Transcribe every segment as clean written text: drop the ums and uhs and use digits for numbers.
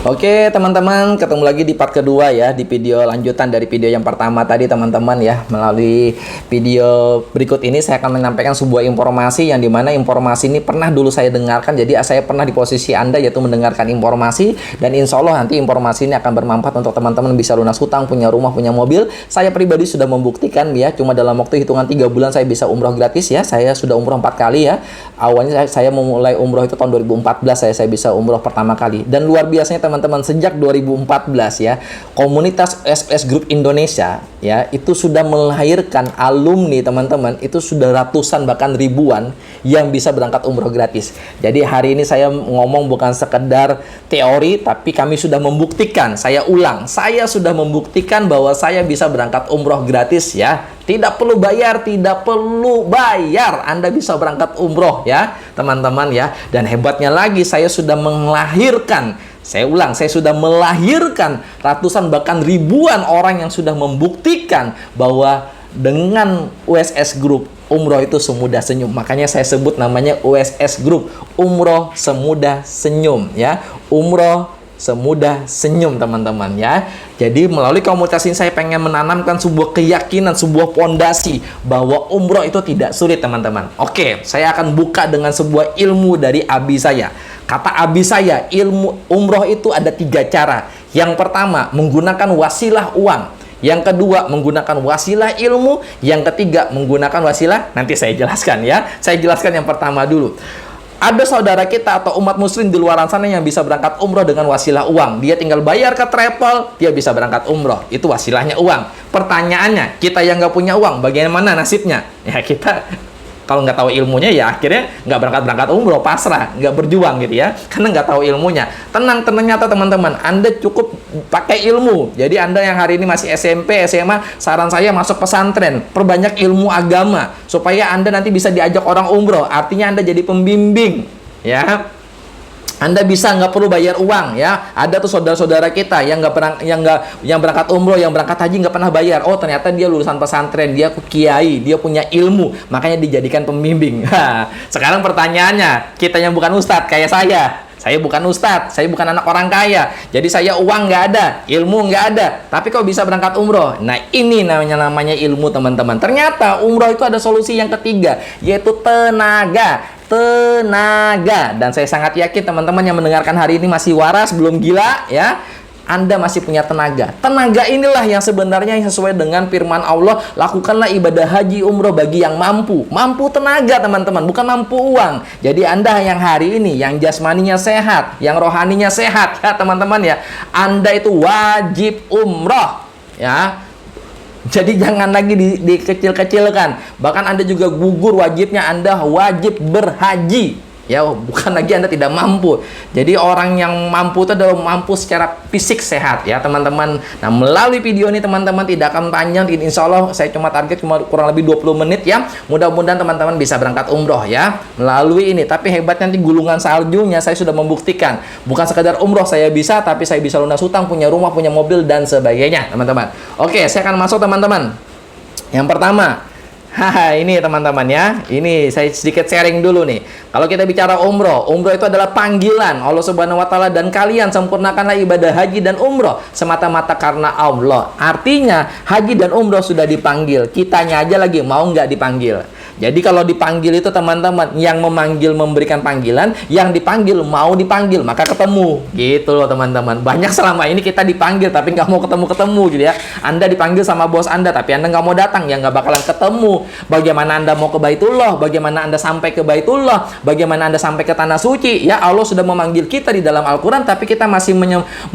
Oke teman-teman, ketemu lagi di part kedua ya, di video lanjutan dari video yang pertama tadi teman-teman ya. Melalui video berikut ini saya akan menyampaikan sebuah informasi yang dimana informasi ini pernah dulu saya dengarkan. Jadi saya pernah di posisi Anda, yaitu mendengarkan informasi, dan insya Allah nanti informasi ini akan bermanfaat untuk teman-teman bisa lunas hutang, punya rumah, punya mobil. Saya pribadi sudah membuktikan ya, cuma dalam waktu hitungan 3 bulan saya bisa umroh gratis ya. Saya sudah umroh 4 kali ya. Awalnya saya memulai umroh itu tahun 2014, saya bisa umroh pertama kali. Dan luar biasanya teman-teman, sejak 2014 ya, komunitas USS Group Indonesia ya, itu sudah melahirkan alumni teman-teman, itu sudah ratusan bahkan ribuan yang bisa berangkat umroh gratis. Jadi hari ini saya ngomong bukan sekedar teori, tapi kami sudah membuktikan. Saya ulang, saya sudah membuktikan bahwa saya bisa berangkat umroh gratis ya. Tidak perlu bayar, tidak perlu bayar. Anda bisa berangkat umroh ya, teman-teman ya. Dan hebatnya lagi, saya sudah melahirkan, saya ulang, saya sudah melahirkan ratusan bahkan ribuan orang yang sudah membuktikan bahwa dengan USS Group, umroh itu semudah senyum. Makanya saya sebut namanya USS Group, umroh semudah senyum ya. Umroh semudah senyum teman-teman ya. Jadi melalui komunitas ini saya pengen menanamkan sebuah keyakinan, sebuah pondasi bahwa umroh itu tidak sulit teman-teman. Oke, saya akan buka dengan sebuah ilmu dari abi saya. Kata abi saya, ilmu umroh itu ada 3 cara. Yang pertama, menggunakan wasilah uang. Yang kedua, menggunakan wasilah ilmu. Yang ketiga, menggunakan wasilah, nanti saya jelaskan ya. Saya jelaskan yang pertama dulu. Ada saudara kita atau umat muslim di luar sana yang bisa berangkat umroh dengan wasilah uang. Dia tinggal bayar ke travel, dia bisa berangkat umroh. Itu wasilahnya uang. Pertanyaannya, kita yang nggak punya uang, bagaimana nasibnya? Ya kita kalau nggak tahu ilmunya ya akhirnya nggak berangkat umroh, pasrah, nggak berjuang gitu ya, karena nggak tahu ilmunya. Tenang, ternyata teman-teman, Anda cukup pakai ilmu. Jadi Anda yang hari ini masih SMP, SMA, saran saya masuk pesantren, perbanyak ilmu agama supaya Anda nanti bisa diajak orang umroh. Artinya Anda jadi pembimbing ya. Anda bisa nggak perlu bayar uang ya. Ada tuh saudara-saudara kita yang yang berangkat umroh, yang berangkat haji nggak pernah bayar. Oh ternyata dia lulusan pesantren, dia kiai, dia punya ilmu, makanya dijadikan pembimbing. Sekarang pertanyaannya, kita yang bukan ustadz kayak saya bukan ustadz, saya bukan anak orang kaya, jadi saya uang nggak ada, ilmu nggak ada, tapi kok bisa berangkat umroh? Nah ini namanya ilmu teman-teman. Ternyata umroh itu ada solusi yang ketiga, yaitu tenaga. Dan saya sangat yakin teman-teman yang mendengarkan hari ini masih waras, belum gila ya. Anda masih punya tenaga. Tenaga inilah yang sebenarnya yang sesuai dengan firman Allah, lakukanlah ibadah haji umroh bagi yang mampu. Mampu tenaga teman-teman, bukan mampu uang. Jadi Anda yang hari ini, yang jasmaninya sehat, yang rohaninya sehat ya teman-teman ya, Anda itu wajib umroh ya. Jadi jangan lagi dikecil-kecilkan. Bahkan Anda juga gugur wajibnya, Anda wajib berhaji. Ya, bukan lagi Anda tidak mampu. Jadi orang yang mampu itu adalah mampu secara fisik sehat ya teman-teman. Nah melalui video ini teman-teman tidak akan panjang. Insya Allah saya cuma target kurang lebih 20 menit ya. Mudah-mudahan teman-teman bisa berangkat umroh ya melalui ini. Tapi hebatnya nanti gulungan saljunya saya sudah membuktikan. Bukan sekadar umroh saya bisa, tapi saya bisa lunas hutang, punya rumah, punya mobil dan sebagainya teman-teman. Oke, saya akan masuk teman-teman. Yang pertama, ini teman-teman ya, ini saya sedikit sharing dulu nih. Kalau kita bicara umroh itu adalah panggilan Allah Subhanahu wa Ta'ala, dan kalian sempurnakanlah ibadah haji dan umroh semata-mata karena Allah. Artinya haji dan umroh sudah dipanggil, kitanya aja lagi mau nggak dipanggil. Jadi kalau dipanggil itu teman-teman, yang memanggil memberikan panggilan, yang dipanggil mau dipanggil, maka ketemu. Gitu loh teman-teman. Banyak selama ini kita dipanggil tapi nggak mau ketemu-ketemu gitu ya. Anda dipanggil sama bos Anda tapi Anda nggak mau datang, ya nggak bakalan ketemu. Bagaimana Anda mau ke Baitullah, bagaimana Anda sampai ke Baitullah, bagaimana Anda sampai ke Tanah Suci. Ya Allah sudah memanggil kita di dalam Al-Quran, tapi kita masih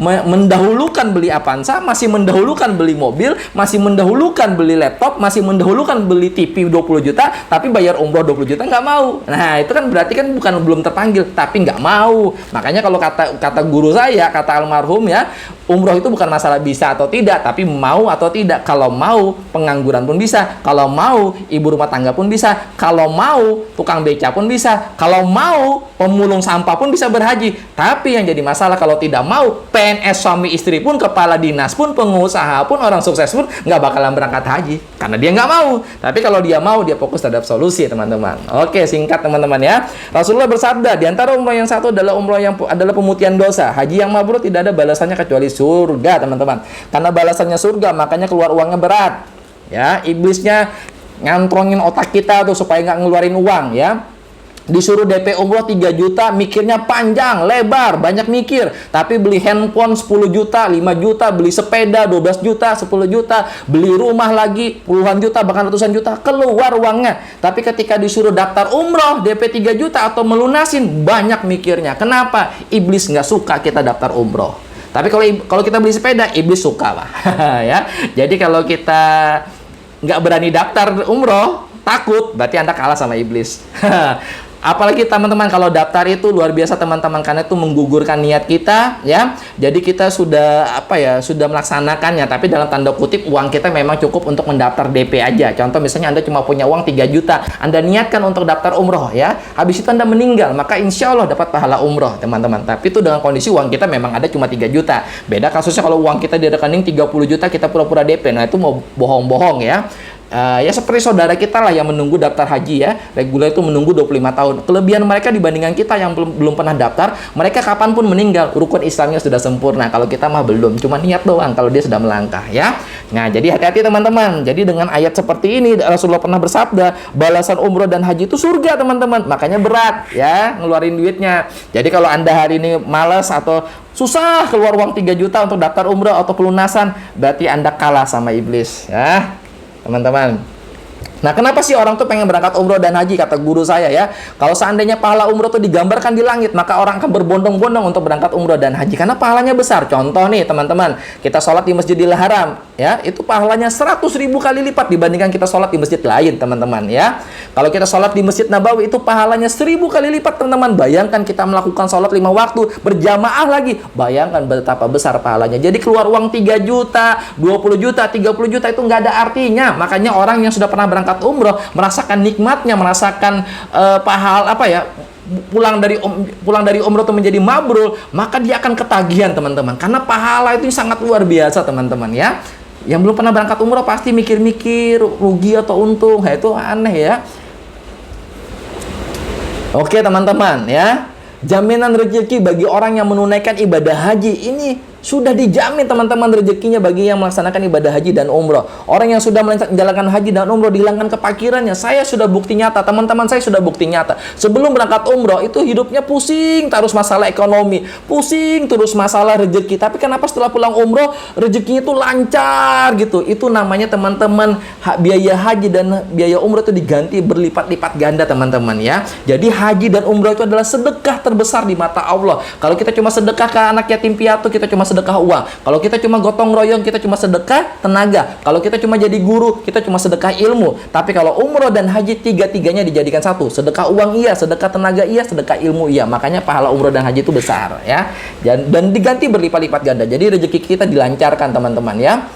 mendahulukan beli Avanza, masih mendahulukan beli mobil, masih mendahulukan beli laptop, masih mendahulukan beli TV 20 juta, tapi bayar umroh 20 juta nggak mau. Nah itu kan berarti kan bukan belum terpanggil, tapi nggak mau. Makanya kalau kata guru saya, kata almarhum ya, Umroh itu bukan masalah bisa atau tidak, tapi mau atau tidak. Kalau mau, pengangguran pun bisa. Kalau mau, ibu rumah tangga pun bisa. Kalau mau, tukang beca pun bisa. Kalau mau, pemulung sampah pun bisa berhaji. Tapi yang jadi masalah kalau tidak mau, PNS suami istri pun, kepala dinas pun, pengusaha pun, orang sukses pun nggak bakalan berangkat haji. Karena dia nggak mau. Tapi kalau dia mau, dia fokus terhadap solusi, teman-teman. Oke, singkat teman-teman ya. Rasulullah bersabda, di antara umroh yang satu adalah umroh yang adalah pemutihan dosa. Haji yang mabrur tidak ada balasannya kecuali surga, teman-teman. Karena balasannya surga, makanya keluar uangnya berat. Ya, iblisnya ngantrongin otak kita tuh supaya nggak ngeluarin uang, ya. Disuruh DP umroh 3 juta, mikirnya panjang, lebar, banyak mikir. Tapi beli handphone 10 juta, 5 juta, beli sepeda 12 juta, 10 juta, beli rumah lagi puluhan juta, bahkan ratusan juta, keluar uangnya. Tapi ketika disuruh daftar umroh DP 3 juta atau melunasin, banyak mikirnya. Kenapa? Iblis nggak suka kita daftar umroh. Tapi kalau kita beli sepeda, iblis suka, Pak. Ya. Jadi kalau kita nggak berani daftar umroh, takut, berarti Anda kalah sama iblis. Apalagi teman-teman kalau daftar itu luar biasa teman-teman, karena itu menggugurkan niat kita, ya. Jadi kita sudah sudah melaksanakannya, tapi dalam tanda kutip uang kita memang cukup untuk mendaftar DP aja. Contoh misalnya Anda cuma punya uang 3 juta, Anda niatkan untuk daftar umroh, ya. Habis itu Anda meninggal, maka insya Allah dapat pahala umroh, teman-teman. Tapi itu dengan kondisi uang kita memang ada cuma 3 juta. Beda kasusnya kalau uang kita di rekening 30 juta, kita pura-pura DP. Nah, itu mau bohong-bohong, ya. Ya seperti saudara kita lah yang menunggu daftar haji, ya. Reguler itu menunggu 25 tahun. Kelebihan mereka dibandingkan kita yang belum pernah daftar, mereka kapanpun meninggal, rukun Islamnya sudah sempurna. Kalau kita mah belum, cuma niat doang kalau dia sudah melangkah, ya. Nah, jadi hati-hati teman-teman. Jadi dengan ayat seperti ini Rasulullah pernah bersabda, balasan umroh dan haji itu surga, teman-teman. Makanya berat, ya, ngeluarin duitnya. Jadi kalau Anda hari ini malas atau susah keluar uang 3 juta untuk daftar umroh atau pelunasan, berarti Anda kalah sama iblis, ya. Teman-teman, nah kenapa sih orang tuh pengen berangkat umroh dan haji? Kata guru saya, ya, kalau seandainya pahala umroh tuh digambarkan di langit, maka orang akan berbondong-bondong untuk berangkat umroh dan haji karena pahalanya besar. Contoh nih teman-teman, kita sholat di Masjidil Haram, ya, itu pahalanya 100.000 kali lipat dibandingkan kita sholat di masjid lain, teman-teman, ya. Kalau kita sholat di Masjid Nabawi itu pahalanya 1000 kali lipat, teman-teman. Bayangkan kita melakukan sholat 5 waktu berjamaah lagi, bayangkan betapa besar pahalanya. Jadi keluar uang 3 juta, 20 juta, 30 juta itu nggak ada artinya. Makanya orang yang sudah pernah berangkat umroh merasakan nikmatnya, merasakan pulang dari umroh itu menjadi mabrur, maka dia akan ketagihan, teman-teman, karena pahala itu sangat luar biasa, teman-teman, ya. Yang belum pernah berangkat umroh pasti mikir-mikir rugi atau untung. Nah, itu aneh, ya. Oke, teman-teman, ya. Jaminan rezeki bagi orang yang menunaikan ibadah haji ini sudah dijamin, teman-teman, rezekinya bagi yang melaksanakan ibadah haji dan umroh. Orang yang sudah menjalankan haji dan umroh dihilangkan kepakirannya. Saya sudah bukti nyata, teman-teman, saya sudah bukti nyata. Sebelum berangkat umroh itu hidupnya pusing terus masalah ekonomi, pusing terus masalah rezeki. Tapi kenapa setelah pulang umroh rezekinya itu lancar gitu? Itu namanya, teman-teman, biaya haji dan biaya umroh itu diganti berlipat-lipat ganda, teman-teman, ya. Jadi haji dan umroh itu adalah sedekah terbesar di mata Allah. Kalau kita cuma sedekah ke anak yatim piatu, kita cuma sedekah uang. Kalau kita cuma gotong royong, kita cuma sedekah tenaga. Kalau kita cuma jadi guru, kita cuma sedekah ilmu. Tapi kalau umroh dan haji, tiga-tiganya dijadikan satu. Sedekah uang iya, sedekah tenaga iya, sedekah ilmu iya. Makanya pahala umroh dan haji itu besar, ya. Dan diganti berlipat-lipat ganda. Jadi rezeki kita dilancarkan, teman-teman, ya.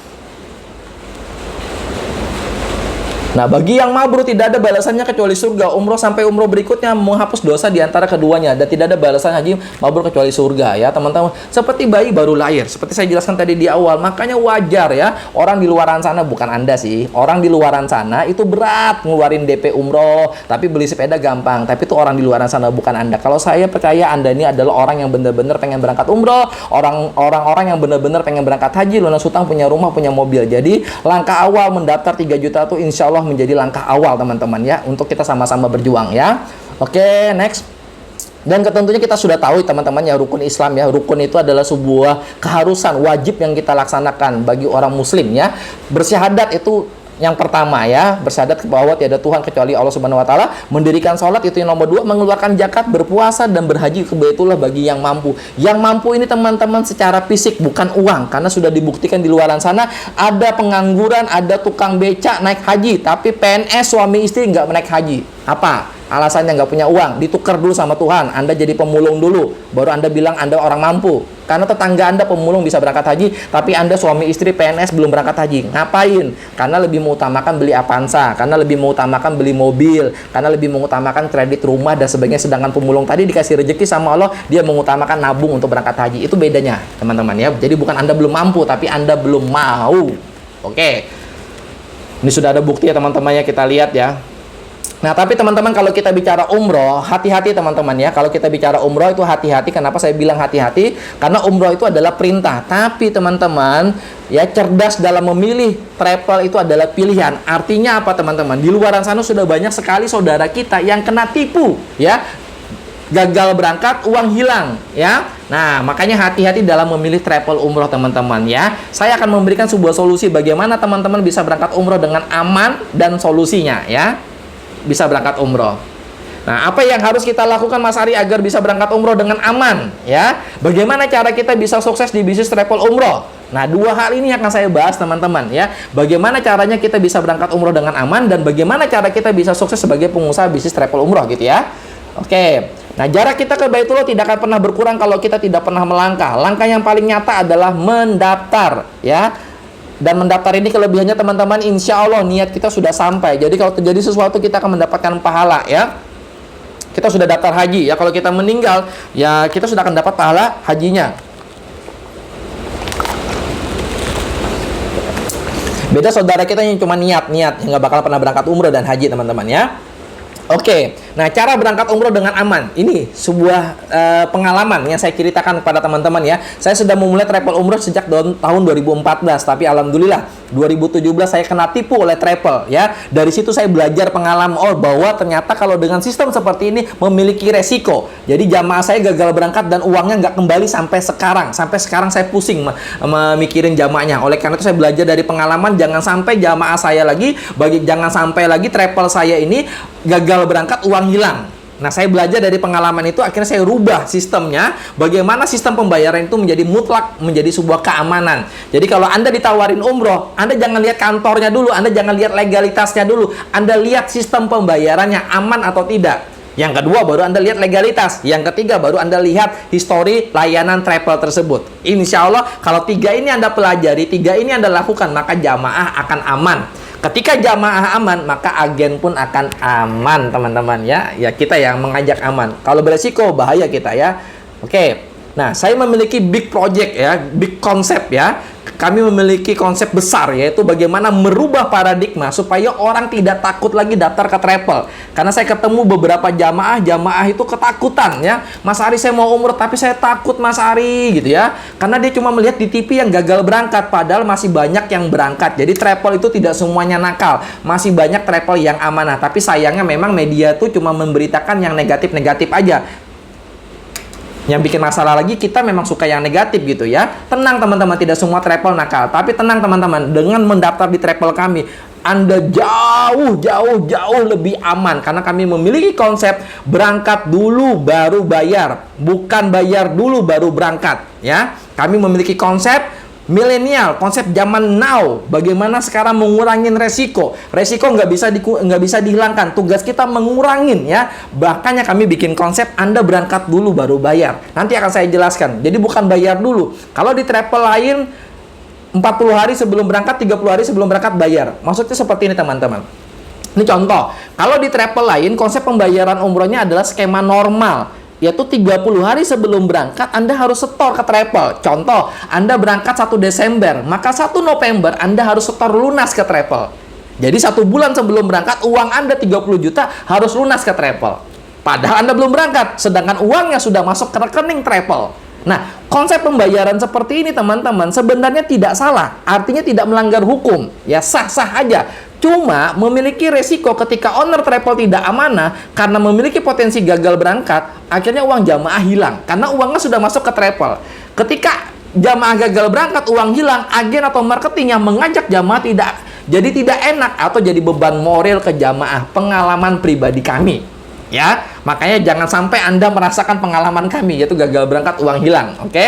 Nah, bagi yang mabrur tidak ada balasannya kecuali surga. Umroh sampai umroh berikutnya menghapus dosa di antara keduanya, dan tidak ada balasan haji mabrur kecuali surga, ya, teman-teman. Seperti bayi baru lahir, seperti saya jelaskan tadi di awal. Makanya wajar, ya, orang di luaran sana, bukan Anda sih, orang di luaran sana itu berat ngeluarin DP umroh, tapi beli sepeda gampang. Tapi itu orang di luaran sana, bukan Anda. Kalau saya percaya Anda ini adalah orang yang benar-benar pengen berangkat umroh, orang-orang yang benar-benar pengen berangkat haji, lunas hutang, punya rumah, punya mobil. Jadi langkah awal mendaftar 3 juta itu insya Allah menjadi langkah awal, teman-teman, ya, untuk kita sama-sama berjuang, ya. Oke, next. Dan tentunya kita sudah tahu, teman-teman, ya, rukun Islam, ya. Rukun itu adalah sebuah keharusan wajib yang kita laksanakan bagi orang muslim, ya. Bersyahadat itu yang pertama, ya, bersyahadat bahwa tiada Tuhan kecuali Allah Subhanahu wa taala, mendirikan sholat itu yang nomor 2, mengeluarkan zakat, berpuasa dan berhaji ke Baitullah bagi yang mampu. Yang mampu ini, teman-teman, secara fisik, bukan uang, karena sudah dibuktikan di luaran sana ada pengangguran, ada tukang beca naik haji, tapi PNS suami istri nggak naik haji. Apa? alasannya nggak punya uang, ditukar dulu sama Tuhan. Anda jadi pemulung dulu, baru Anda bilang Anda orang mampu. Karena tetangga Anda pemulung bisa berangkat haji, tapi Anda suami istri PNS belum berangkat haji. Ngapain? Karena lebih mengutamakan beli Avanza, karena lebih mengutamakan beli mobil, karena lebih mengutamakan kredit rumah dan sebagainya. Sedangkan pemulung tadi dikasih rezeki sama Allah, dia mengutamakan nabung untuk berangkat haji. Itu bedanya, teman-teman ya. Jadi bukan Anda belum mampu, tapi Anda belum mau. Oke. Ini sudah ada bukti ya teman-teman ya, kita lihat ya. Nah, tapi teman-teman kalau kita bicara umroh, hati-hati teman-teman ya. Kalau kita bicara umroh itu hati-hati. Kenapa saya bilang hati-hati? Karena umroh itu adalah perintah. Tapi teman-teman ya, cerdas dalam memilih travel itu adalah pilihan. Artinya apa teman-teman? Di luaran sana sudah banyak sekali saudara kita yang kena tipu ya. Gagal berangkat, uang hilang ya. Nah, makanya hati-hati dalam memilih travel umroh teman-teman ya. Saya akan memberikan sebuah solusi bagaimana teman-teman bisa berangkat umroh dengan aman dan solusinya ya. Bisa berangkat umroh. Nah, apa yang harus kita lakukan Mas Ari agar bisa berangkat umroh dengan aman ya? Bagaimana cara kita bisa sukses di bisnis travel umroh? Nah, dua hal ini akan saya bahas teman-teman ya. Bagaimana caranya kita bisa berangkat umroh dengan aman dan bagaimana cara kita bisa sukses sebagai pengusaha bisnis travel umroh gitu ya. Oke. Nah, jarak kita ke Baitullah tidak akan pernah berkurang kalau kita tidak pernah melangkah. Langkah yang paling nyata adalah mendaftar ya. Dan mendaftar ini kelebihannya teman-teman, insya Allah niat kita sudah sampai. Jadi kalau terjadi sesuatu kita akan mendapatkan pahala ya. Kita sudah daftar haji ya. Kalau kita meninggal ya kita sudah akan dapat pahala hajinya. Beda saudara kita yang cuma niat yang nggak bakal pernah berangkat umroh dan haji teman-teman ya. Oke, nah cara berangkat umroh dengan aman. Ini sebuah pengalaman yang saya ceritakan kepada teman-teman ya. Saya sudah memulai travel umroh sejak tahun 2014, tapi alhamdulillah 2017 saya kena tipu oleh travel ya. Dari situ saya belajar pengalaman bahwa ternyata kalau dengan sistem seperti ini memiliki resiko. Jadi jamaah saya gagal berangkat dan uangnya nggak kembali sampai sekarang. Sampai sekarang saya pusing memikirin jamaahnya. Oleh karena itu saya belajar dari pengalaman, jangan sampai jamaah saya lagi, jangan sampai lagi travel saya ini gagal berangkat uang hilang. Nah, saya belajar dari pengalaman itu, akhirnya saya rubah sistemnya. Bagaimana sistem pembayaran itu menjadi mutlak, menjadi sebuah keamanan. Jadi kalau Anda ditawarin umroh, Anda jangan lihat kantornya dulu, Anda jangan lihat legalitasnya dulu. Anda lihat sistem pembayarannya aman atau tidak. Yang kedua baru Anda lihat legalitas. Yang ketiga baru Anda lihat histori layanan travel tersebut. Insya Allah kalau tiga ini Anda pelajari, tiga ini Anda lakukan, maka jamaah akan aman. Ketika jamaah aman, maka agen pun akan aman, teman-teman ya. Ya kita yang mengajak aman. Kalau beresiko bahaya kita ya. Oke. Nah, saya memiliki big project ya, big konsep ya. Kami memiliki konsep besar yaitu bagaimana merubah paradigma supaya orang tidak takut lagi daftar ke travel. Karena saya ketemu beberapa jamaah itu ketakutan ya. Mas Ari saya mau umroh tapi saya takut Mas Ari gitu ya. Karena dia cuma melihat di TV yang gagal berangkat padahal masih banyak yang berangkat. Jadi travel itu tidak semuanya nakal. Masih banyak travel yang amanah. Tapi sayangnya memang media tuh cuma memberitakan yang negatif-negatif aja. Yang bikin masalah lagi kita memang suka yang negatif gitu ya. Tenang teman-teman, tidak semua travel nakal. Tapi tenang teman-teman, dengan mendaftar di travel kami, Anda jauh lebih aman. Karena kami memiliki konsep berangkat dulu baru bayar. Bukan bayar dulu baru berangkat ya. Kami memiliki konsep milenial, konsep zaman now. Bagaimana sekarang mengurangin resiko. Resiko nggak bisa dihilangkan. Tugas kita mengurangin ya. Bahkan kami bikin konsep Anda berangkat dulu baru bayar. Nanti akan saya jelaskan. Jadi bukan bayar dulu. Kalau di travel lain 40 hari sebelum berangkat, 30 hari sebelum berangkat bayar. Maksudnya seperti ini teman-teman. Ini contoh. Kalau di travel lain konsep pembayaran umrohnya adalah skema normal. Yaitu 30 hari sebelum berangkat Anda harus setor ke travel. Contoh, Anda berangkat 1 Desember, maka 1 November Anda harus setor lunas ke travel. Jadi 1 bulan sebelum berangkat uang Anda 30 juta harus lunas ke travel. Padahal Anda belum berangkat, sedangkan uangnya sudah masuk ke rekening travel. Nah, konsep pembayaran seperti ini teman-teman sebenarnya tidak salah. Artinya tidak melanggar hukum. Ya sah-sah aja. Cuma memiliki resiko ketika owner travel tidak amanah karena memiliki potensi gagal berangkat, akhirnya uang jamaah hilang karena uangnya sudah masuk ke travel. Ketika jamaah gagal berangkat, uang hilang, agen atau marketing yang mengajak jamaah tidak enak atau jadi beban moral ke jamaah. Pengalaman pribadi kami. Ya, makanya jangan sampai Anda merasakan pengalaman kami yaitu gagal berangkat uang hilang, oke?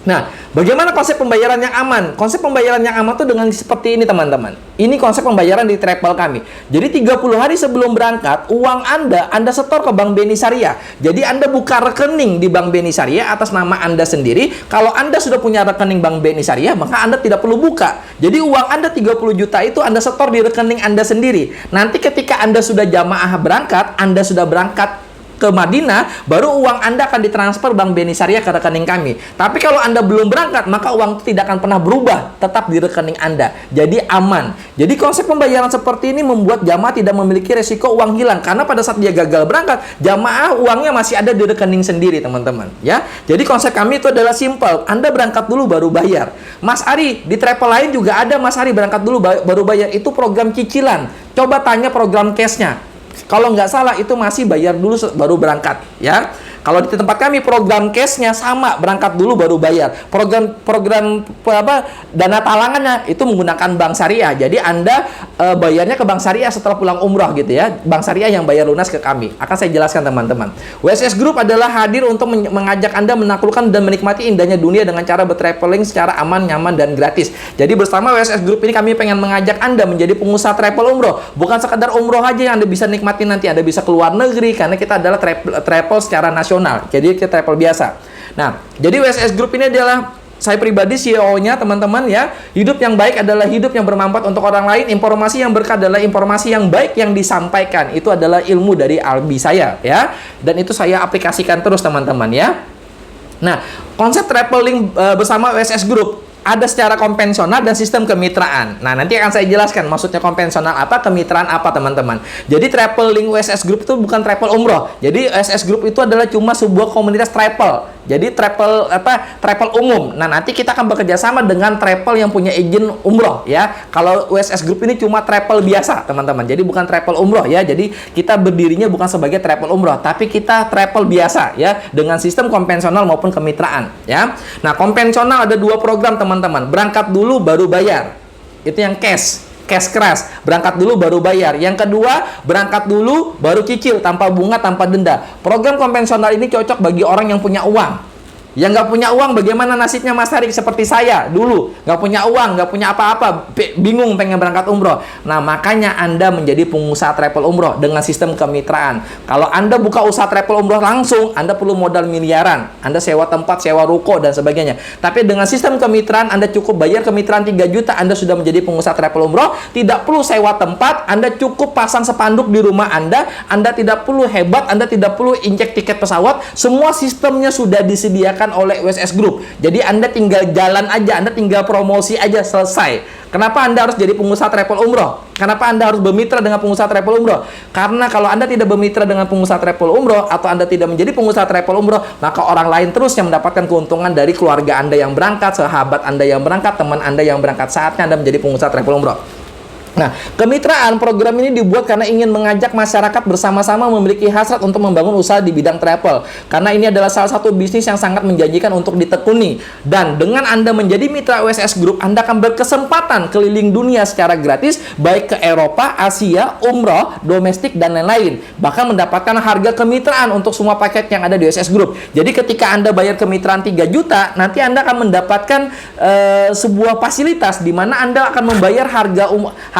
Nah, bagaimana konsep pembayaran yang aman? Konsep pembayaran yang aman tuh dengan seperti ini, teman-teman. Ini konsep pembayaran di travel kami. Jadi 30 hari sebelum berangkat, uang Anda setor ke Bank BNI Syariah. Jadi Anda buka rekening di Bank BNI Syariah atas nama Anda sendiri. Kalau Anda sudah punya rekening Bank BNI Syariah, maka Anda tidak perlu buka. Jadi uang Anda 30 juta itu Anda setor di rekening Anda sendiri. Nanti ketika Anda sudah jamaah berangkat, Anda sudah berangkat ke Madinah, baru uang Anda akan ditransfer Bank BNI Syariah ke rekening kami. Tapi kalau Anda belum berangkat, maka uang itu tidak akan pernah berubah, tetap di rekening Anda. Jadi aman. Jadi konsep pembayaran seperti ini membuat jamaah tidak memiliki resiko uang hilang, karena pada saat dia gagal berangkat, jamaah uangnya masih ada di rekening sendiri, teman-teman. Ya. Jadi konsep kami itu adalah simple. Anda berangkat dulu baru bayar. Mas Ari, di travel lain juga ada Mas Ari berangkat dulu baru bayar. Itu program cicilan. Coba tanya program cash-nya. Kalau nggak salah itu masih bayar dulu baru berangkat, ya. Kalau di tempat kami program cash-nya sama, berangkat dulu baru bayar. Program dana talangannya itu menggunakan Bank Syariah. Jadi Anda bayarnya ke Bank Syariah setelah pulang umroh gitu ya. Bank Syariah yang bayar lunas ke kami. Akan saya jelaskan, teman-teman. WSS Group adalah hadir untuk mengajak Anda menaklukkan dan menikmati indahnya dunia dengan cara bertraveling secara aman, nyaman, dan gratis. Jadi bersama WSS Group ini kami pengen mengajak Anda menjadi pengusaha travel umroh. Bukan sekedar umroh aja yang Anda bisa nikmati nanti. Anda bisa keluar negeri karena kita adalah travel secara nasional. Jadi kita travel biasa. Nah, jadi WSS Group ini adalah saya pribadi CEO-nya, teman-teman ya. Hidup yang baik adalah hidup yang bermanfaat untuk orang lain. Informasi yang berkah adalah informasi yang baik yang disampaikan. Itu adalah ilmu dari Albi saya ya. Dan itu saya aplikasikan terus, teman-teman ya. Nah, konsep traveling bersama WSS Group ada secara konvensional dan sistem kemitraan. Nah, nanti akan saya jelaskan maksudnya konvensional apa, kemitraan apa, teman-teman. Jadi traveling WSS Group itu bukan travel umroh. Jadi WSS Group itu adalah cuma sebuah komunitas travel. Jadi travel umum. Nah, nanti kita akan bekerja sama dengan travel yang punya izin umroh ya. Kalau WSS Group ini cuma travel biasa, teman-teman. Jadi bukan travel umroh ya. Jadi kita berdirinya bukan sebagai travel umroh, tapi kita travel biasa ya, dengan sistem konvensional maupun kemitraan ya. Nah, konvensional ada dua program, teman-teman. Berangkat dulu baru bayar. Itu yang cash keras, berangkat dulu baru bayar. Yang kedua, berangkat dulu baru cicil, tanpa bunga, tanpa denda. Program konvensional ini cocok bagi orang yang punya uang. Yang nggak punya uang, bagaimana nasibnya Mas Tarik? Seperti saya dulu, nggak punya uang, nggak punya apa-apa, bingung pengen berangkat umroh. Nah, makanya Anda menjadi pengusaha travel umroh dengan sistem kemitraan. Kalau Anda buka usaha travel umroh langsung, Anda perlu modal miliaran. Anda sewa tempat, sewa ruko, dan sebagainya. Tapi dengan sistem kemitraan, Anda cukup bayar kemitraan 3 juta, Anda sudah menjadi pengusaha travel umroh. Tidak perlu sewa tempat, Anda cukup pasang spanduk di rumah Anda tidak perlu hebat, Anda tidak perlu injek tiket pesawat. Semua sistemnya sudah disediakan oleh WSS Group. Jadi Anda tinggal jalan aja, Anda tinggal promosi aja, selesai. Kenapa Anda harus jadi pengusaha travel umroh? Kenapa Anda harus bermitra dengan pengusaha travel umroh? Karena kalau Anda tidak bermitra dengan pengusaha travel umroh, atau Anda tidak menjadi pengusaha travel umroh, maka orang lain terus yang mendapatkan keuntungan dari keluarga Anda yang berangkat, sahabat Anda yang berangkat, teman Anda yang berangkat. Saatnya Anda menjadi pengusaha travel umroh. Nah, kemitraan program ini dibuat karena ingin mengajak masyarakat bersama-sama memiliki hasrat untuk membangun usaha di bidang travel. Karena ini adalah salah satu bisnis yang sangat menjanjikan untuk ditekuni. Dan dengan Anda menjadi mitra WSS Group, Anda akan berkesempatan keliling dunia secara gratis, baik ke Eropa, Asia, umroh, domestik, dan lain-lain. Bahkan mendapatkan harga kemitraan untuk semua paket yang ada di WSS Group. Jadi ketika Anda bayar kemitraan 3 juta, nanti Anda akan mendapatkan sebuah fasilitas di mana Anda akan membayar harga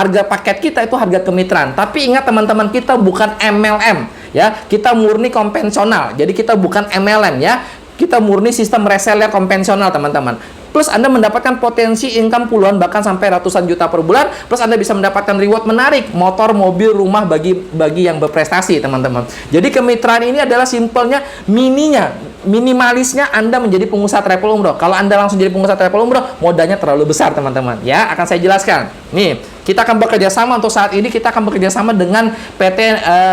paket kita itu harga kemitraan. Tapi ingat, teman-teman, kita bukan MLM ya. Kita murni konvensional. Jadi kita bukan MLM ya. Kita murni sistem reseller konvensional, teman-teman. Plus Anda mendapatkan potensi income puluhan bahkan sampai ratusan juta per bulan. Plus Anda bisa mendapatkan reward menarik, motor, mobil, rumah bagi yang berprestasi, teman-teman. Jadi kemitraan ini adalah simpelnya, minimalisnya Anda menjadi pengusaha travel umroh. Kalau Anda langsung jadi pengusaha travel umroh, modalnya terlalu besar, teman-teman. Ya, akan saya jelaskan. Nih, kita akan bekerja sama untuk saat ini. Kita akan bekerja sama dengan PT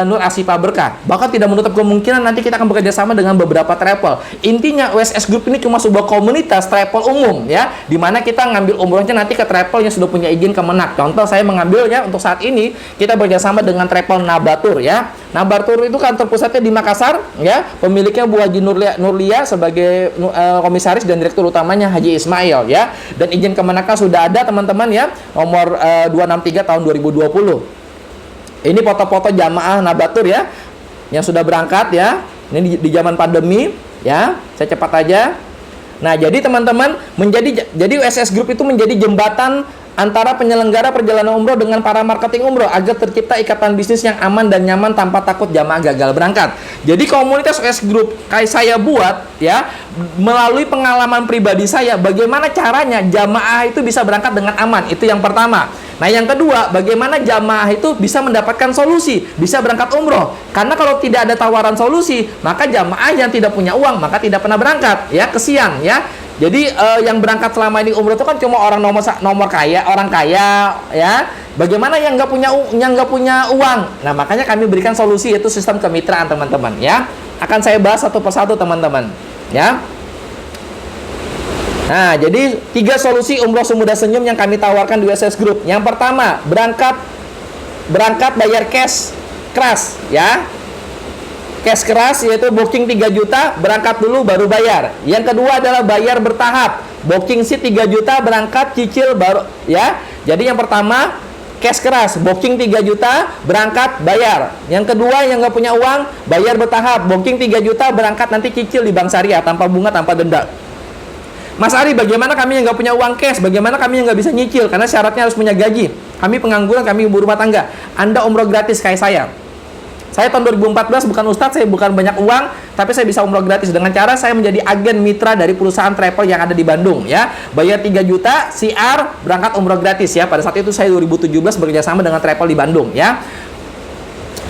Nur Asipa Berkah. Bahkan tidak menutup kemungkinan nanti kita akan bekerja sama dengan beberapa travel. Intinya WSS Group ini cuma sebuah komunitas travel umum ya, dimana kita ngambil umrohnya nanti ke travel yang sudah punya izin Kemenak. Contoh saya mengambilnya untuk saat ini, kita bekerja sama dengan travel Nabatur ya. Nabatur itu kantor pusatnya di Makassar ya. Pemiliknya Bu Haji Nurlia sebagai komisaris dan direktur utamanya Haji Ismail ya. Dan izin Kemenaknya sudah ada, teman-teman ya. Nomor 263 tahun 2020. Ini foto-foto jamaah Nabatur ya, yang sudah berangkat ya. Ini di zaman pandemi ya. Saya cepat aja. Nah, jadi teman-teman, jadi USS Group itu menjadi jembatan antara penyelenggara perjalanan umroh dengan para marketing umroh agar tercipta ikatan bisnis yang aman dan nyaman tanpa takut jamaah gagal berangkat. Jadi komunitas USS Group kayak saya buat ya, melalui pengalaman pribadi saya, bagaimana caranya jamaah itu bisa berangkat dengan aman. Itu yang pertama. Nah, yang kedua, bagaimana jamaah itu bisa mendapatkan solusi, bisa berangkat umroh. Karena kalau tidak ada tawaran solusi, maka jamaah yang tidak punya uang maka tidak pernah berangkat, ya, kesian ya. Jadi yang berangkat selama ini umroh itu kan cuma orang nomor kaya, orang kaya, ya. Bagaimana yang nggak punya uang? Nah, makanya kami berikan solusi, yaitu sistem kemitraan, teman-teman, ya. Akan saya bahas satu persatu, teman-teman, ya. Nah, jadi 3 solusi umroh semudah senyum yang kami tawarkan di USS Group. Yang pertama, berangkat bayar cash keras, ya. Cash keras yaitu booking 3 juta, berangkat dulu baru bayar. Yang kedua adalah bayar bertahap. Booking seat 3 juta, berangkat cicil baru, ya. Jadi yang pertama cash keras, booking 3 juta, berangkat bayar. Yang kedua yang nggak punya uang, bayar bertahap. Booking 3 juta, berangkat nanti cicil di Bank Syariah tanpa bunga, tanpa denda. Mas Ari, bagaimana kami yang nggak punya uang cash? Bagaimana kami yang nggak bisa nyicil? Karena syaratnya harus punya gaji. Kami pengangguran, kami ibu rumah tangga. Anda umroh gratis kayak saya. Saya tahun 2014 bukan ustadz, saya bukan banyak uang, tapi saya bisa umroh gratis dengan cara saya menjadi agen mitra dari perusahaan travel yang ada di Bandung, ya. Bayar 3 juta, siar, berangkat umroh gratis, ya. Pada saat itu saya 2017 bekerja sama dengan travel di Bandung, ya.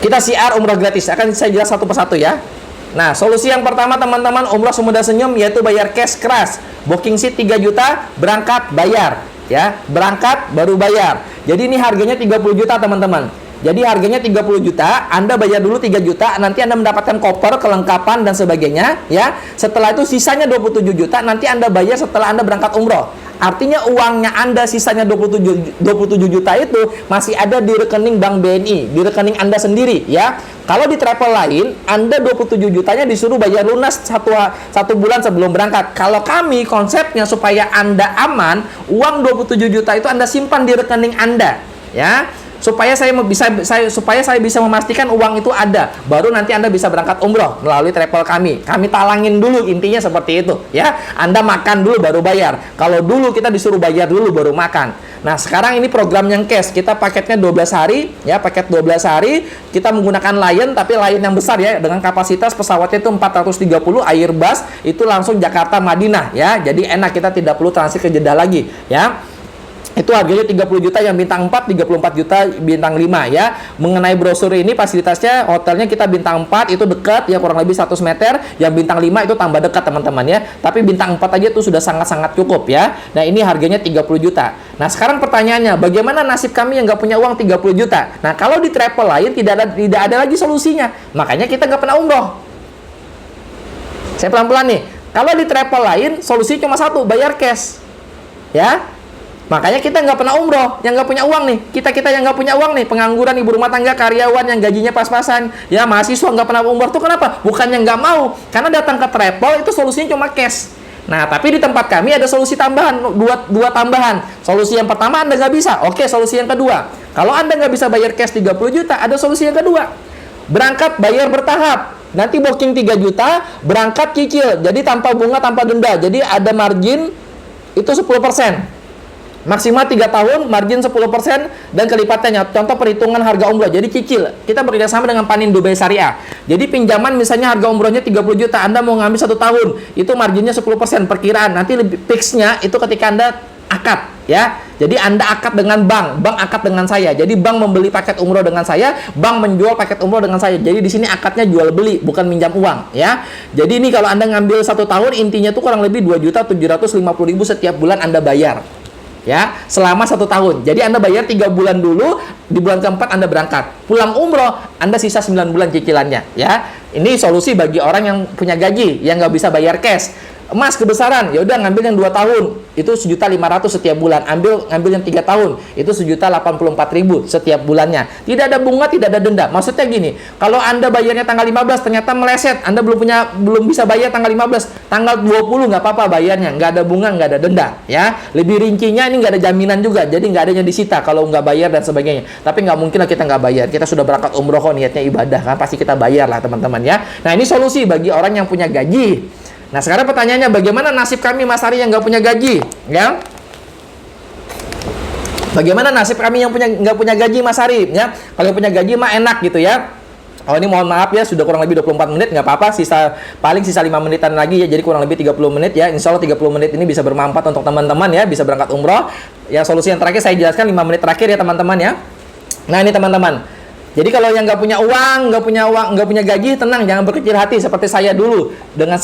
Kita siar umroh gratis, akan saya jelas satu persatu, ya. Nah, solusi yang pertama, teman-teman, umroh semudah senyum, yaitu bayar cash keras. Booking seat 3 juta, berangkat bayar, ya. Berangkat baru bayar. Jadi ini harganya 30 juta, teman-teman. Jadi harganya 30 juta, Anda bayar dulu 3 juta, nanti Anda mendapatkan koper, kelengkapan, dan sebagainya, ya. Setelah itu sisanya 27 juta, nanti Anda bayar setelah Anda berangkat umroh. Artinya uangnya Anda sisanya 27 juta itu masih ada di rekening Bank BNI, di rekening Anda sendiri, ya. Kalau di travel lain, Anda 27 jutanya disuruh bayar lunas satu bulan sebelum berangkat. Kalau kami, konsepnya supaya Anda aman, uang 27 juta itu Anda simpan di rekening Anda, ya. Supaya saya bisa memastikan uang itu ada, baru nanti Anda bisa berangkat umroh melalui travel kami. Kami talangin dulu, intinya seperti itu, ya. Anda makan dulu baru bayar. Kalau dulu kita disuruh bayar dulu baru makan. Nah, sekarang ini program yang cash. Kita paketnya 12 hari, ya, paket 12 hari. Kita menggunakan Lion, tapi Lion yang besar, ya, dengan kapasitas pesawatnya itu 430 Airbus, itu langsung Jakarta Madinah, ya. Jadi enak, kita tidak perlu transit ke Jeddah lagi, ya. Itu harganya 30 juta yang bintang 4, 34 juta bintang 5, ya. Mengenai brosur ini, fasilitasnya, hotelnya kita bintang 4 itu dekat, ya, kurang lebih 100 meter. Yang bintang 5 itu tambah dekat, teman-teman, ya. Tapi bintang 4 aja itu sudah sangat-sangat cukup, ya. Nah, ini harganya 30 juta. Nah, sekarang pertanyaannya, bagaimana nasib kami yang nggak punya uang 30 juta? Nah, kalau di travel lain tidak ada lagi solusinya. Makanya kita nggak pernah umroh. Saya pelan-pelan nih. Kalau di travel lain, solusinya cuma satu, bayar cash, ya. Makanya kita nggak pernah umroh, yang nggak punya uang nih. Kita yang nggak punya uang nih, pengangguran, ibu rumah tangga, karyawan yang gajinya pas-pasan, ya, mahasiswa nggak pernah umroh tuh kenapa? Bukannya nggak mau, karena datang ke travel itu solusinya cuma cash. Nah, tapi di tempat kami ada solusi tambahan, dua tambahan. Solusi yang pertama Anda nggak bisa, oke, solusi yang kedua. Kalau Anda nggak bisa bayar cash 30 juta, ada solusi yang kedua. Berangkat bayar bertahap. Nanti booking 3 juta, berangkat cicil. Jadi tanpa bunga, tanpa denda. Jadi ada margin itu 10%. Maksimal 3 tahun, margin 10% dan kelipatannya. Contoh perhitungan harga umroh. Jadi cicil. Kita bekerjasama dengan Panin Dubai Syariah. Jadi pinjaman misalnya harga umrohnya 30 juta, Anda mau ngambil 1 tahun, itu marginnya 10% perkiraan. Nanti lebih fixnya itu ketika Anda akad, ya. Jadi Anda akad dengan bank akad dengan saya. Jadi bank membeli paket umroh dengan saya, bank menjual paket umroh dengan saya. Jadi di sini akadnya jual beli, bukan minjam uang, ya. Jadi ini kalau Anda ngambil 1 tahun, intinya tuh kurang lebih 2.750.000 setiap bulan Anda bayar, ya, selama 1 tahun. Jadi Anda bayar 3 bulan dulu, di bulan keempat Anda berangkat. Pulang umroh, Anda sisa 9 bulan cicilannya, ya. Ini solusi bagi orang yang punya gaji, yang nggak bisa bayar cash. Emas kebesaran, ya udah ngambil yang 2 tahun, itu 1.500.000 setiap bulan. Ambil yang 3 tahun, itu 1.084.000 setiap bulannya. Tidak ada bunga, tidak ada denda. Maksudnya gini, kalau Anda bayarnya tanggal 15, ternyata meleset, Anda belum bisa bayar tanggal 15, tanggal 20 nggak apa-apa bayarnya, nggak ada bunga, nggak ada denda, ya. Lebih rincinya ini nggak ada jaminan juga, jadi nggak ada yang disita kalau nggak bayar dan sebagainya. Tapi nggak mungkin lah kita nggak bayar. Kita sudah berangkat umroh, niatnya ibadah, kan pasti kita bayar lah, teman-teman, ya. Nah, ini solusi bagi orang yang punya gaji. Nah, sekarang pertanyaannya, bagaimana nasib kami Mas Ari yang nggak punya gaji? Ya, bagaimana nasib kami yang nggak punya gaji Mas Ari? Ya, kalau punya gaji mah enak gitu ya. Oh, ini mohon maaf ya, sudah kurang lebih 24 menit, nggak apa-apa, paling sisa 5 menitan lagi ya, jadi kurang lebih 30 menit ya. Insya Allah 30 menit ini bisa bermanfaat untuk teman-teman ya, bisa berangkat umroh. Ya, solusi yang terakhir saya jelaskan 5 menit terakhir ya teman-teman ya. Nah, ini teman-teman. Jadi kalau yang nggak punya uang, nggak punya gaji, tenang, jangan berkecil hati seperti saya dulu. Dengan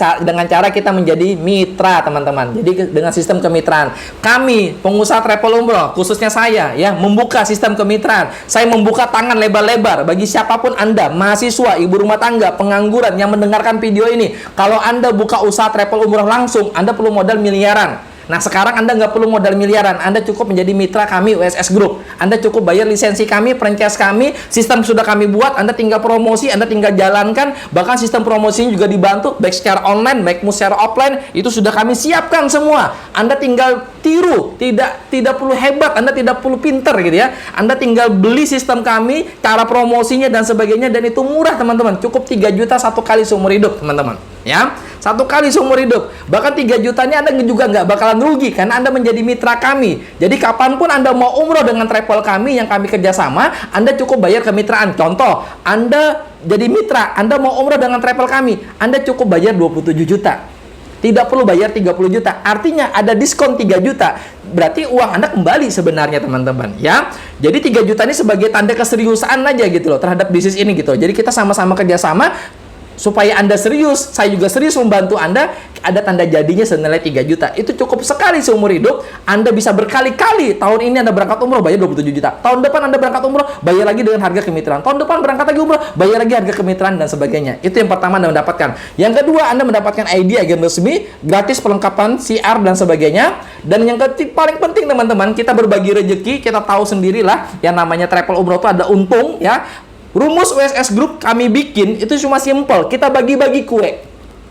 cara kita menjadi mitra, teman-teman. Jadi dengan sistem kemitraan, kami pengusaha travel umroh, khususnya saya, ya, membuka sistem kemitraan. Saya membuka tangan lebar-lebar bagi siapapun Anda, mahasiswa, ibu rumah tangga, pengangguran yang mendengarkan video ini. Kalau Anda buka usaha travel umroh langsung, Anda perlu modal miliaran. Nah, sekarang Anda nggak perlu modal miliaran. Anda cukup menjadi mitra kami USS Group. Anda cukup bayar lisensi kami, franchise kami, sistem sudah kami buat. Anda tinggal promosi, Anda tinggal jalankan. Bahkan sistem promosinya juga dibantu, baik secara online, baik secara offline. Itu sudah kami siapkan semua. Anda tinggal tiru, tidak perlu hebat, Anda tidak perlu pinter gitu ya. Anda tinggal beli sistem kami, cara promosinya dan sebagainya, dan itu murah teman-teman. Cukup 3 juta satu kali seumur hidup teman-teman. Ya, satu kali seumur hidup. Bahkan 3 jutanya Anda juga nggak bakalan rugi karena Anda menjadi mitra kami. Jadi kapanpun Anda mau umroh dengan travel kami yang kami kerjasama, Anda cukup bayar kemitraan. Contoh, Anda jadi mitra, Anda mau umroh dengan travel kami, Anda cukup bayar 27 juta. Tidak perlu bayar 30 juta. Artinya ada diskon 3 juta. Berarti uang Anda kembali sebenarnya teman-teman ya. Jadi 3 juta ini sebagai tanda keseriusan aja gitu loh terhadap bisnis ini gitu. Jadi kita sama-sama kerjasama supaya Anda serius, saya juga serius membantu Anda, ada tanda jadinya senilai 3 juta. Itu cukup sekali seumur hidup. Anda bisa berkali-kali. Tahun ini Anda berangkat umroh, bayar 27 juta. Tahun depan Anda berangkat umroh, bayar lagi dengan harga kemitraan. Tahun depan berangkat lagi umroh, bayar lagi harga kemitraan dan sebagainya. Itu yang pertama Anda mendapatkan. Yang kedua, Anda mendapatkan ID agen resmi, gratis perlengkapan CR dan sebagainya. Dan yang ketiga, paling penting teman-teman, kita berbagi rezeki, kita tahu sendirilah yang namanya travel umroh itu ada untung ya. Rumus USS Group kami bikin itu cuma simple, kita bagi-bagi kue.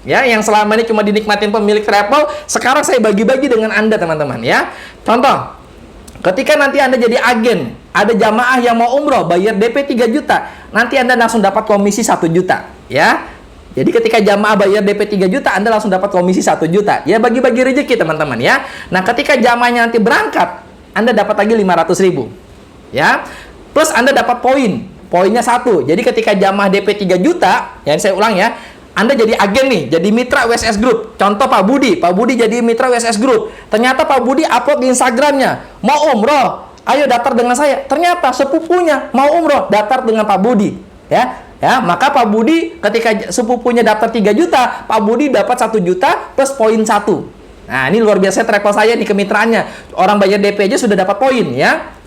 Ya, yang selama ini cuma dinikmatin pemilik travel, sekarang saya bagi-bagi dengan Anda teman-teman ya. Contoh, ketika nanti Anda jadi agen, ada jamaah yang mau umroh, bayar DP 3 juta, nanti Anda langsung dapat komisi 1 juta ya. Jadi ketika jamaah bayar DP 3 juta, Anda langsung dapat komisi 1 juta. Ya, bagi-bagi rezeki teman-teman ya. Nah, ketika jamaahnya nanti berangkat, Anda dapat lagi 500.000 ya. Plus Anda dapat poin. Poinnya 1. Jadi ketika jamaah DP 3 juta, ya saya ulang ya, Anda jadi agen nih, jadi mitra USS Group. Contoh Pak Budi jadi mitra USS Group. Ternyata Pak Budi upload di Instagramnya, mau umroh, ayo daftar dengan saya. Ternyata sepupunya mau umroh, daftar dengan Pak Budi. Ya, maka Pak Budi ketika sepupunya daftar 3 juta, Pak Budi dapat 1 juta plus poin 1. Nah, ini luar biasa travel saya nih kemitraannya. Orang bayar DP aja sudah dapat poin ya.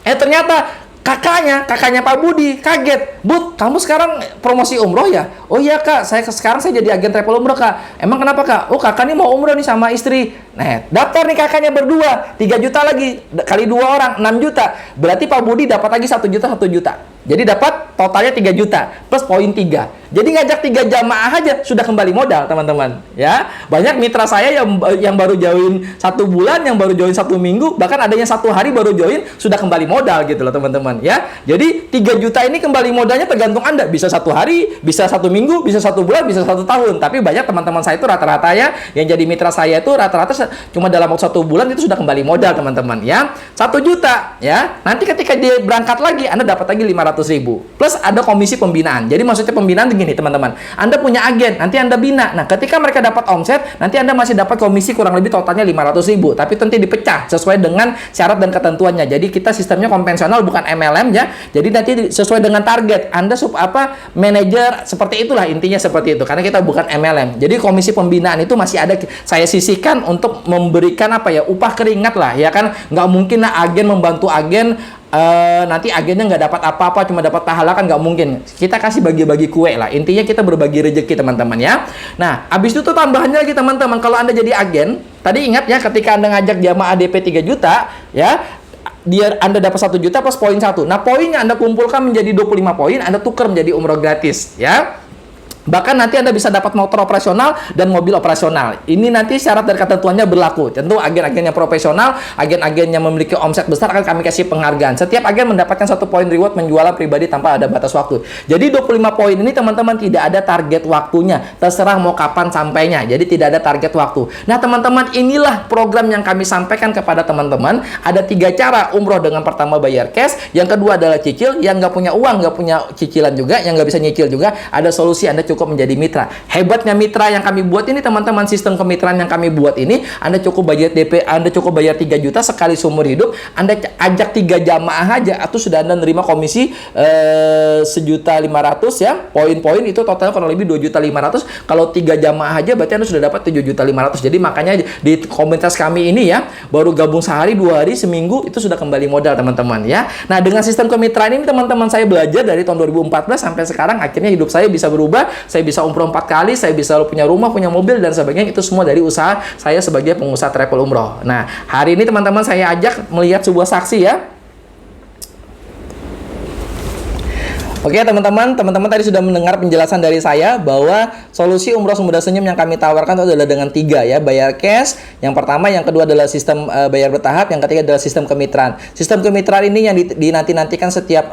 Ternyata kakaknya Pak Budi kaget, "Bud, kamu sekarang promosi umroh ya?" "Oh iya Kak, sekarang saya jadi agen travel umroh Kak." "Emang kenapa Kak?" "Oh, kakak nih mau umroh nih sama istri." Nah, daftar nih kakaknya berdua, 3 juta lagi, kali 2 orang, 6 juta. Berarti Pak Budi dapat lagi 1 juta, 1 juta. Jadi dapat totalnya 3 juta, plus poin 3. Jadi ngajak 3 jamaah aja, sudah kembali modal teman-teman. Ya, banyak mitra saya yang baru join 1 bulan, yang baru join 1 minggu, bahkan ada yang 1 hari baru join, sudah kembali modal gitu loh teman-teman. Ya, jadi 3 juta ini kembali modalnya tergantung Anda. Bisa 1 hari, bisa 1 minggu, bisa 1 bulan, bisa 1 tahun. Tapi banyak teman-teman saya itu rata-rata ya, yang jadi mitra saya itu rata-rata cuma dalam waktu 1 bulan itu sudah kembali modal teman-teman ya. 1 juta ya. Nanti ketika dia berangkat lagi, Anda dapat lagi 500.000. Plus ada komisi pembinaan. Jadi maksudnya pembinaan begini teman-teman. Anda punya agen, nanti Anda bina. Nah, ketika mereka dapat omset, nanti Anda masih dapat komisi kurang lebih totalnya 500.000. Tapi tentu dipecah sesuai dengan syarat dan ketentuannya. Jadi kita sistemnya konvensional bukan MLM ya. Jadi nanti sesuai dengan target. Anda manajer seperti itulah intinya seperti itu. Karena kita bukan MLM. Jadi komisi pembinaan itu masih ada saya sisihkan untuk memberikan upah keringat lah ya kan. Nggak mungkin lah agen membantu agen nanti agennya nggak dapat apa-apa, cuma dapat pahala, kan nggak mungkin. Kita kasih bagi-bagi kue lah. Intinya kita berbagi rezeki teman-teman ya. Nah, habis itu tuh tambahannya lagi teman-teman, kalau Anda jadi agen, tadi ingat ya ketika Anda ngajak jamaah DP 3 juta ya, Anda dapat 1 juta plus poin 1. Nah, poinnya Anda kumpulkan menjadi 25 poin, Anda tukar menjadi umroh gratis ya. Bahkan nanti Anda bisa dapat motor operasional dan mobil operasional. Ini nanti syarat dan ketentuannya berlaku. Tentu agen-agen yang profesional, agen-agen yang memiliki omset besar akan kami kasih penghargaan. Setiap agen mendapatkan 1 poin reward penjualan pribadi tanpa ada batas waktu. Jadi 25 poin ini teman-teman tidak ada target waktunya. Terserah mau kapan sampainya. Jadi tidak ada target waktu. Nah teman-teman, inilah program yang kami sampaikan kepada teman-teman. Ada 3 cara umroh dengan pertama bayar cash, yang kedua adalah cicil, yang nggak punya uang, nggak punya cicilan juga, yang nggak bisa nyicil juga, ada solusi Anda cukup menjadi mitra. Hebatnya mitra yang kami buat ini teman-teman, sistem kemitraan yang kami buat ini, Anda cukup bayar DP, Anda cukup bayar 3 juta sekali seumur hidup, Anda ajak 3 jamaah aja, atau sudah Anda nerima komisi 1.500.000 ya, poin-poin itu totalnya kurang lebih 2.500.000. Kalau 3 jamaah aja berarti Anda sudah dapat 7.500.000. Jadi makanya di komunitas kami ini ya, baru gabung sehari, 2 hari, seminggu itu sudah kembali modal teman-teman ya. Nah dengan sistem kemitraan ini teman-teman, saya belajar dari tahun 2014 sampai sekarang, akhirnya hidup saya bisa berubah. Saya bisa umroh 4 kali, saya bisa punya rumah, punya mobil, dan sebagainya. Itu semua dari usaha saya sebagai pengusaha travel umroh. Nah, hari ini teman-teman saya ajak melihat sebuah saksi ya. Oke teman-teman tadi sudah mendengar penjelasan dari saya bahwa solusi umroh Semudah Senyum yang kami tawarkan itu adalah dengan 3 ya, bayar cash, yang pertama, yang kedua adalah sistem bayar bertahap, yang ketiga adalah sistem kemitraan. Sistem kemitraan ini yang dinanti-nantikan setiap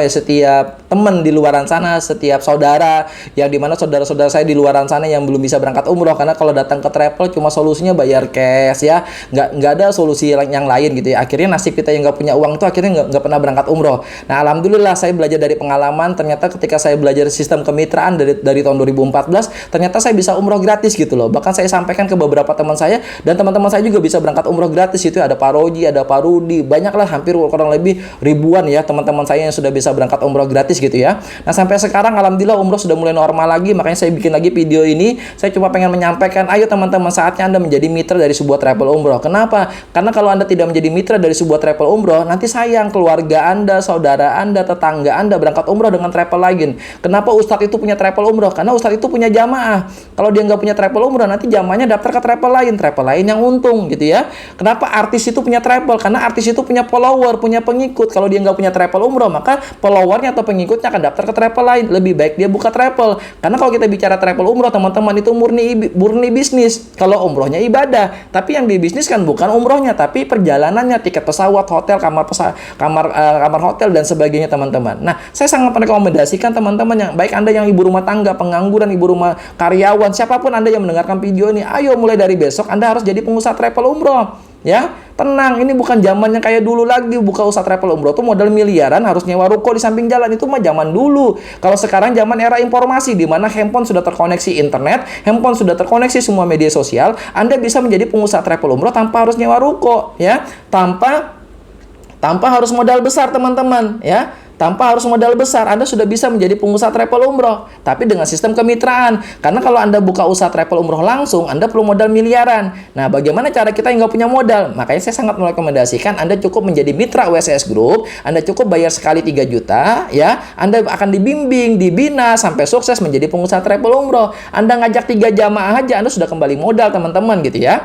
setiap teman di luaran sana, setiap saudara, yang dimana saudara-saudara saya di luaran sana yang belum bisa berangkat umroh, karena kalau datang ke travel cuma solusinya bayar cash ya, nggak ada solusi yang lain gitu ya. Akhirnya nasib kita yang nggak punya uang itu akhirnya nggak pernah berangkat umroh. Nah alhamdulillah saya belajar dari pengalaman, ternyata ketika saya belajar sistem kemitraan dari tahun 2014, ternyata saya bisa umroh gratis gitu loh. Bahkan saya sampaikan ke beberapa teman saya, dan teman-teman saya juga bisa berangkat umroh gratis. Itu ada Pak Roji, ada Pak Rudi, banyaklah, hampir kurang lebih ribuan ya teman-teman saya yang sudah bisa berangkat umroh gratis gitu ya. Nah sampai sekarang alhamdulillah umroh sudah mulai normal lagi, makanya saya bikin lagi video ini. Saya cuma pengen menyampaikan, ayo teman-teman, saatnya Anda menjadi mitra dari sebuah travel umroh. Kenapa? Karena kalau Anda tidak menjadi mitra dari sebuah travel umroh, nanti sayang keluarga Anda, saudara Anda, tetangga Anda berangkat umroh dengan travel lain. Kenapa Ustadz itu punya travel umroh? Karena Ustadz itu punya jamaah. Kalau dia nggak punya travel umroh, nanti jamaahnya daftar ke travel lain yang untung gitu ya. Kenapa artis itu punya travel? Karena artis itu punya follower, punya pengikut. Kalau dia nggak punya travel umroh, maka followernya atau pengikutnya akan daftar ke travel lain. Lebih baik dia buka travel. Karena kalau kita bicara travel umroh teman-teman, itu murni bisnis. Kalau umrohnya ibadah, tapi yang dibisniskan bukan umrohnya, tapi perjalanannya, tiket pesawat, hotel, kamar hotel dan sebagainya teman-teman. Nah saya sangat merekomendasikan teman-teman, yang baik Anda yang ibu rumah tangga, pengangguran, ibu rumah karyawan, siapapun Anda yang mendengarkan video ini, ayo mulai dari besok Anda harus jadi pengusaha travel umroh ya. Tenang, ini bukan zamannya kayak dulu lagi. Buka usaha travel umroh tuh modal miliaran, harus nyewa ruko di samping jalan. Itu mah zaman dulu. Kalau sekarang zaman era informasi, di mana handphone sudah terkoneksi internet, handphone sudah terkoneksi semua media sosial, Anda bisa menjadi pengusaha travel umroh tanpa harus nyewa ruko ya, tanpa harus modal besar teman-teman ya. Tanpa harus modal besar, Anda sudah bisa menjadi pengusaha travel umroh, tapi dengan sistem kemitraan. Karena kalau Anda buka usaha travel umroh langsung, Anda perlu modal miliaran. Nah, bagaimana cara kita yang nggak punya modal? Makanya saya sangat merekomendasikan Anda cukup menjadi mitra WSS Group. Anda cukup bayar sekali 3 juta, ya. Anda akan dibimbing, dibina, sampai sukses menjadi pengusaha travel umroh. Anda ngajak 3 jamaah aja, Anda sudah kembali modal, teman-teman, gitu ya.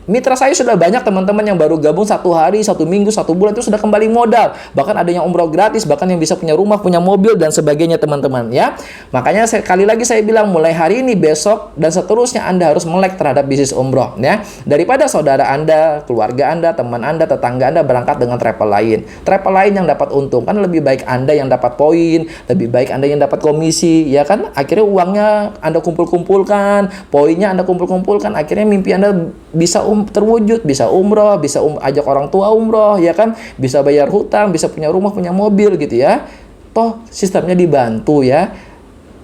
Mitra saya sudah banyak teman-teman yang baru gabung 1 hari, 1 minggu, 1 bulan itu sudah kembali modal. Bahkan ada yang umroh gratis, bahkan yang bisa punya rumah, punya mobil dan sebagainya teman-teman ya. Makanya sekali lagi saya bilang, mulai hari ini, besok dan seterusnya Anda harus melek terhadap bisnis umroh ya. Daripada saudara Anda, keluarga Anda, teman Anda, tetangga Anda berangkat dengan travel lain. Travel lain yang dapat untung, kan lebih baik Anda yang dapat poin, lebih baik Anda yang dapat komisi ya kan. Akhirnya uangnya Anda kumpul-kumpulkan, poinnya Anda kumpul-kumpulkan, akhirnya mimpi Anda bisa terwujud, bisa umroh, bisa ajak orang tua umroh ya kan, bisa bayar hutang, bisa punya rumah, punya mobil gitu ya. Toh sistemnya dibantu ya.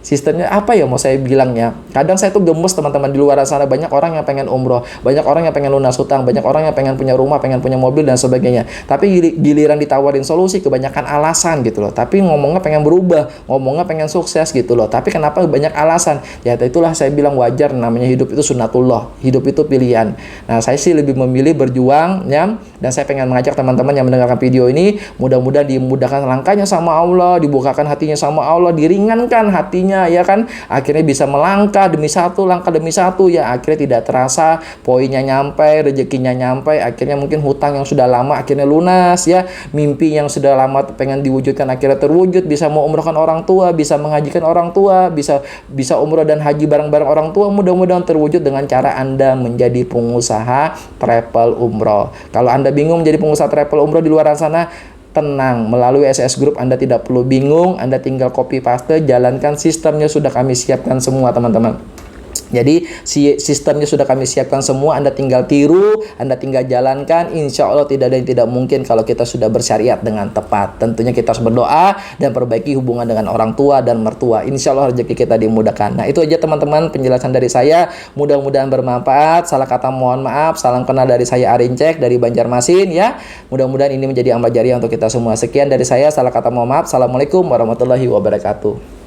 Sistemnya apa ya mau saya bilangnya? Kadang saya tuh gemes teman-teman, di luar sana banyak orang yang pengen umroh, banyak orang yang pengen lunas hutang, banyak orang yang pengen punya rumah, pengen punya mobil dan sebagainya. Tapi giliran ditawarin solusi, kebanyakan alasan gitu loh. Tapi ngomongnya pengen berubah, ngomongnya pengen sukses gitu loh. Tapi kenapa banyak alasan? Ya itulah saya bilang wajar, namanya hidup itu sunnatullah, hidup itu pilihan. Nah saya sih lebih memilih berjuang ya, dan saya pengen mengajak teman-teman yang mendengarkan video ini, mudah-mudahan dimudahkan langkahnya sama Allah, dibukakan hatinya sama Allah, diringankan hatinya hutangnya ya kan, akhirnya bisa melangkah demi satu, langkah demi satu ya, akhirnya tidak terasa poinnya nyampe, rezekinya nyampe, akhirnya mungkin hutang yang sudah lama akhirnya lunas ya, mimpi yang sudah lama pengen diwujudkan akhirnya terwujud, bisa mau umrohkan orang tua, bisa menghajikan orang tua, bisa umroh dan haji bareng-bareng orang tua, mudah-mudahan terwujud dengan cara Anda menjadi pengusaha travel umroh. Kalau Anda bingung menjadi pengusaha travel umroh di luar sana, tenang, melalui SS Group Anda tidak perlu bingung, Anda tinggal copy paste, jalankan, sistemnya sudah kami siapkan semua teman-teman. Jadi sistemnya sudah kami siapkan semua, Anda tinggal tiru, Anda tinggal jalankan, insya Allah tidak ada yang tidak mungkin kalau kita sudah bersyariat dengan tepat. Tentunya kita harus berdoa dan perbaiki hubungan dengan orang tua dan mertua, insya Allah rezeki kita dimudahkan. Nah itu aja teman-teman penjelasan dari saya, mudah-mudahan bermanfaat. Salah kata mohon maaf, salam kenal dari saya Arincek dari Banjarmasin ya. Mudah-mudahan ini menjadi amal jariah untuk kita semua. Sekian dari saya, salah kata mohon maaf. Assalamualaikum warahmatullahi wabarakatuh.